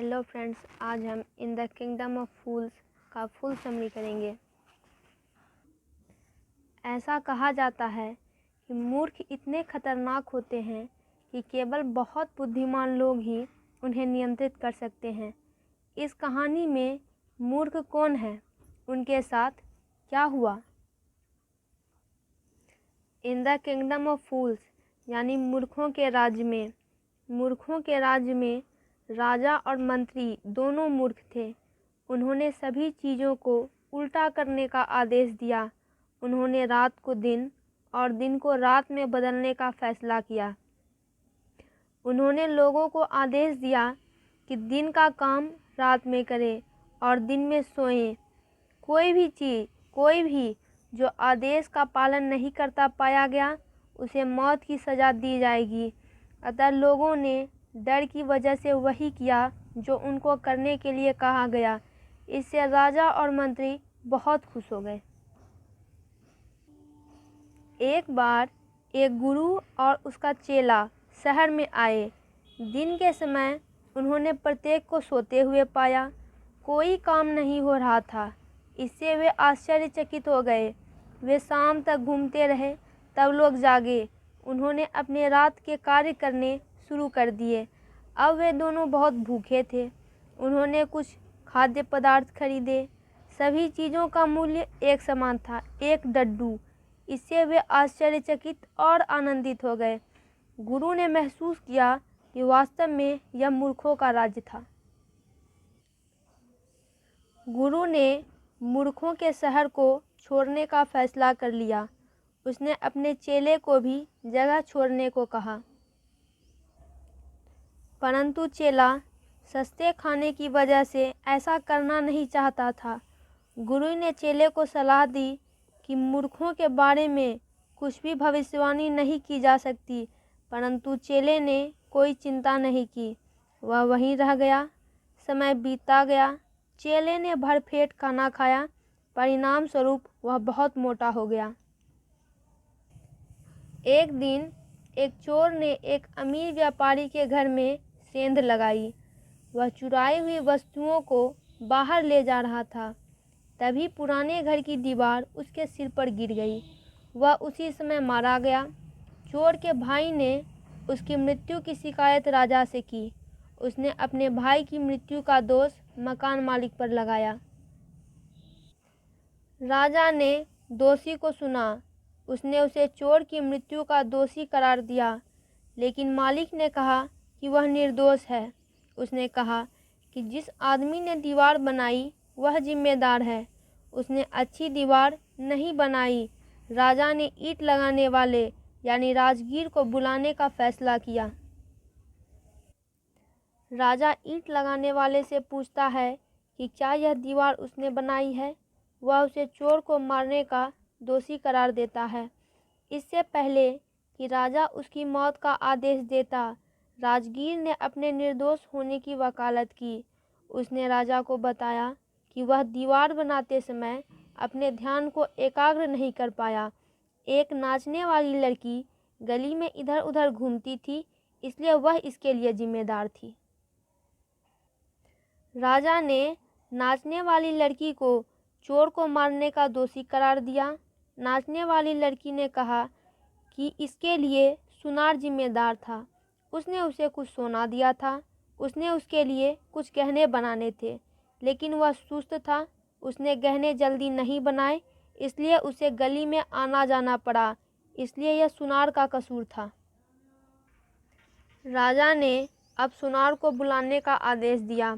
Hello friends, आज हम in the kingdom of फूल्स का फुल समरी करेंगे। ऐसा कहा जाता है कि मूर्ख इतने खतरनाक होते हैं कि केवल बहुत बुद्धिमान लोग ही उन्हें नियंत्रित कर सकते हैं। इस कहानी में मूर्ख कौन है, उनके साथ क्या हुआ? इन द किंगडम ऑफ फूल्स यानी मूर्खों के राज्य में राजा और मंत्री दोनों मूर्ख थे। उन्होंने सभी चीज़ों को उल्टा करने का आदेश दिया। उन्होंने रात को दिन और दिन को रात में बदलने का फैसला किया। उन्होंने लोगों को आदेश दिया कि दिन का काम रात में करें और दिन में सोएं। कोई भी जो आदेश का पालन नहीं करता पाया गया, उसे मौत की सज़ा दी जाएगी। अतः लोगों ने डर की वजह से वही किया जो उनको करने के लिए कहा गया। इससे राजा और मंत्री बहुत खुश हो गए। एक बार एक गुरु और उसका चेला शहर में आए। दिन के समय उन्होंने प्रत्येक को सोते हुए पाया। कोई काम नहीं हो रहा था। इससे वे आश्चर्यचकित हो गए। वे शाम तक घूमते रहे, तब लोग जागे। उन्होंने अपने रात के कार्य करने शुरू कर दिए। अब वे दोनों बहुत भूखे थे। उन्होंने कुछ खाद्य पदार्थ खरीदे। सभी चीज़ों का मूल्य एक समान था, एक डड्डू। इससे वे आश्चर्यचकित और आनंदित हो गए। गुरु ने महसूस किया कि वास्तव में यह मूर्खों का राज्य था। गुरु ने मूर्खों के शहर को छोड़ने का फैसला कर लिया। उसने अपने चेले को भी जगह छोड़ने को कहा, परंतु चेला सस्ते खाने की वजह से ऐसा करना नहीं चाहता था। गुरु ने चेले को सलाह दी कि मूर्खों के बारे में कुछ भी भविष्यवाणी नहीं की जा सकती, परंतु चेले ने कोई चिंता नहीं की। वह वहीं रह गया। समय बीतता गया। चेले ने भरपेट खाना खाया। परिणाम स्वरूप वह बहुत मोटा हो गया। एक दिन एक चोर ने एक अमीर व्यापारी के घर में सेंध लगाई। वह चुराई हुई वस्तुओं को बाहर ले जा रहा था। तभी पुराने घर की दीवार उसके सिर पर गिर गई। वह उसी समय मारा गया। चोर के भाई ने उसकी मृत्यु की शिकायत राजा से की। उसने अपने भाई की मृत्यु का दोष मकान मालिक पर लगाया। राजा ने दोषी को सुना। उसने उसे चोर की मृत्यु का दोषी करार दिया, लेकिन मालिक ने कहा कि वह निर्दोष है। उसने कहा कि जिस आदमी ने दीवार बनाई वह जिम्मेदार है। उसने अच्छी दीवार नहीं बनाई। राजा ने ईंट लगाने वाले यानी राजगीर को बुलाने का फैसला किया। राजा ईंट लगाने वाले से पूछता है कि क्या यह दीवार उसने बनाई है। वह उसे चोर को मारने का दोषी करार देता है। इससे पहले कि राजा उसकी मौत का आदेश देता, राजगीर ने अपने निर्दोष होने की वकालत की। उसने राजा को बताया कि वह दीवार बनाते समय अपने ध्यान को एकाग्र नहीं कर पाया। एक नाचने वाली लड़की गली में इधर उधर घूमती थी, इसलिए वह इसके लिए जिम्मेदार थी। राजा ने नाचने वाली लड़की को चोर को मारने का दोषी करार दिया। नाचने वाली लड़की ने कहा कि इसके लिए सुनार जिम्मेदार था। उसने उसे कुछ सोना दिया था। उसने उसके लिए कुछ गहने बनाने थे, लेकिन वह सुस्त था। उसने गहने जल्दी नहीं बनाए, इसलिए उसे गली में आना जाना पड़ा। इसलिए यह सुनार का कसूर था। राजा ने अब सुनार को बुलाने का आदेश दिया।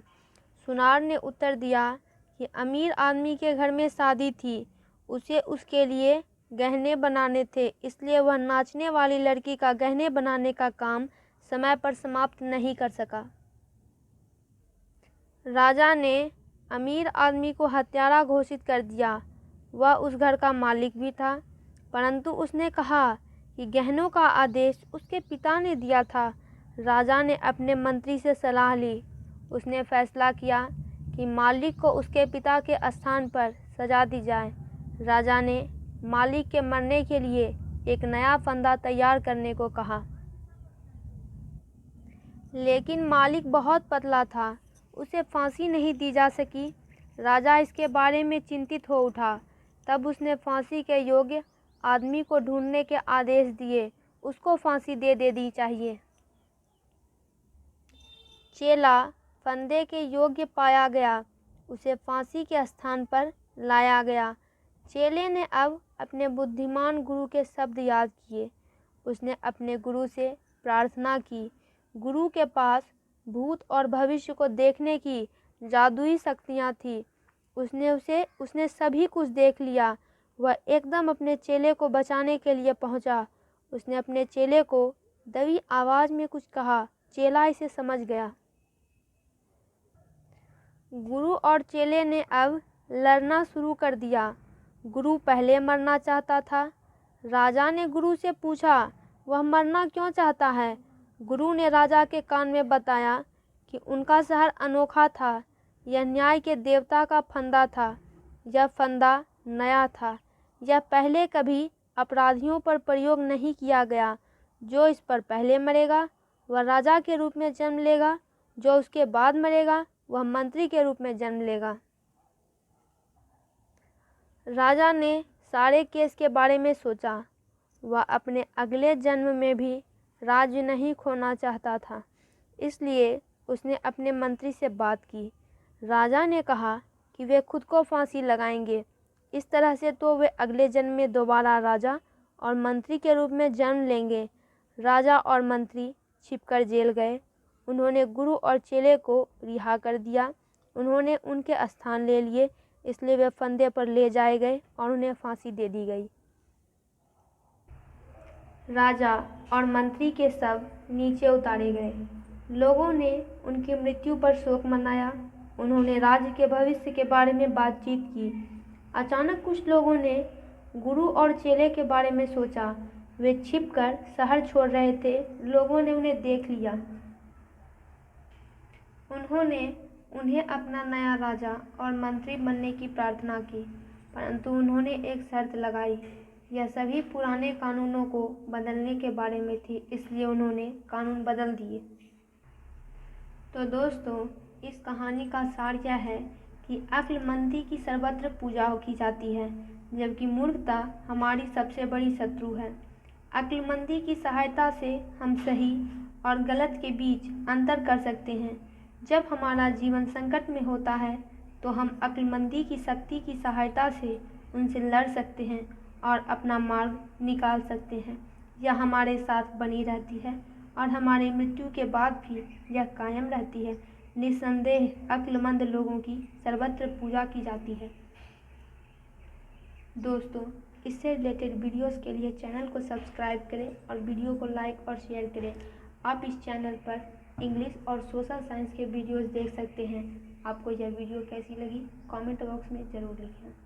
सुनार ने उत्तर दिया कि अमीर आदमी के घर में शादी थी, उसे उसके लिए गहने बनाने थे, इसलिए वह नाचने वाली लड़की का गहने बनाने का काम समय पर समाप्त नहीं कर सका। राजा ने अमीर आदमी को हत्यारा घोषित कर दिया। वह उस घर का मालिक भी था, परंतु उसने कहा कि गहनों का आदेश उसके पिता ने दिया था। राजा ने अपने मंत्री से सलाह ली। उसने फैसला किया कि मालिक को उसके पिता के स्थान पर सजा दी जाए। राजा ने मालिक के मरने के लिए एक नया फंदा तैयार करने को कहा, लेकिन मालिक बहुत पतला था। उसे फांसी नहीं दी जा सकी। राजा इसके बारे में चिंतित हो उठा। तब उसने फांसी के योग्य आदमी को ढूंढने के आदेश दिए। उसको फांसी दे देनी चाहिए। चेला फंदे के योग्य पाया गया। उसे फांसी के स्थान पर लाया गया। चेले ने अब अपने बुद्धिमान गुरु के शब्द याद किए। उसने अपने गुरु से प्रार्थना की। गुरु के पास भूत और भविष्य को देखने की जादुई शक्तियाँ थीं। उसने सभी कुछ देख लिया। वह एकदम अपने चेले को बचाने के लिए पहुंचा। उसने अपने चेले को दबी आवाज़ में कुछ कहा। चेला इसे समझ गया। गुरु और चेले ने अब लड़ना शुरू कर दिया। गुरु पहले मरना चाहता था। राजा ने गुरु से पूछा, वह मरना क्यों चाहता है? गुरु ने राजा के कान में बताया कि उनका शहर अनोखा था। यह न्याय के देवता का फंदा था। यह फंदा नया था। यह पहले कभी अपराधियों पर प्रयोग नहीं किया गया। जो इस पर पहले मरेगा वह राजा के रूप में जन्म लेगा। जो उसके बाद मरेगा वह मंत्री के रूप में जन्म लेगा। राजा ने सारे केस के बारे में सोचा। वह अपने अगले जन्म में भी राज्य नहीं खोना चाहता था। इसलिए उसने अपने मंत्री से बात की। राजा ने कहा कि वे खुद को फांसी लगाएंगे। इस तरह से तो वे अगले जन्म में दोबारा राजा और मंत्री के रूप में जन्म लेंगे। राजा और मंत्री छिपकर जेल गए। उन्होंने गुरु और चेले को रिहा कर दिया। उन्होंने उनके स्थान ले लिए। इसलिए वे फंदे पर ले जाए गए और उन्हें फांसी दे दी गई। राजा और मंत्री के शव नीचे उतारे गए। लोगों ने उनकी मृत्यु पर शोक मनाया। उन्होंने राज्य के भविष्य के बारे में बातचीत की। अचानक कुछ लोगों ने गुरु और चेले के बारे में सोचा। वे छिपकर शहर छोड़ रहे थे। लोगों ने उन्हें देख लिया। उन्होंने उन्हें अपना नया राजा और मंत्री बनने की प्रार्थना की, परंतु उन्होंने एक शर्त लगाई। यह सभी पुराने कानूनों को बदलने के बारे में थी, इसलिए उन्होंने कानून बदल दिए। तो दोस्तों, इस कहानी का सार यह है कि अक्लमंदी की सर्वत्र पूजा की जाती है, जबकि मूर्खता हमारी सबसे बड़ी शत्रु है। अक्लमंदी की सहायता से हम सही और गलत के बीच अंतर कर सकते हैं। जब हमारा जीवन संकट में होता है तो हम अक्लमंदी की शक्ति की सहायता से उनसे लड़ सकते हैं और अपना मार्ग निकाल सकते हैं। यह हमारे साथ बनी रहती है और हमारी मृत्यु के बाद भी यह कायम रहती है। निस्संदेह अक्लमंद लोगों की सर्वत्र पूजा की जाती है। दोस्तों, इससे रिलेटेड वीडियोस के लिए चैनल को सब्सक्राइब करें और वीडियो को लाइक और शेयर करें। आप इस चैनल पर इंग्लिश और सोशल साइंस के वीडियोस देख सकते हैं। आपको यह वीडियो कैसी लगी कमेंट बॉक्स में ज़रूर लिखें।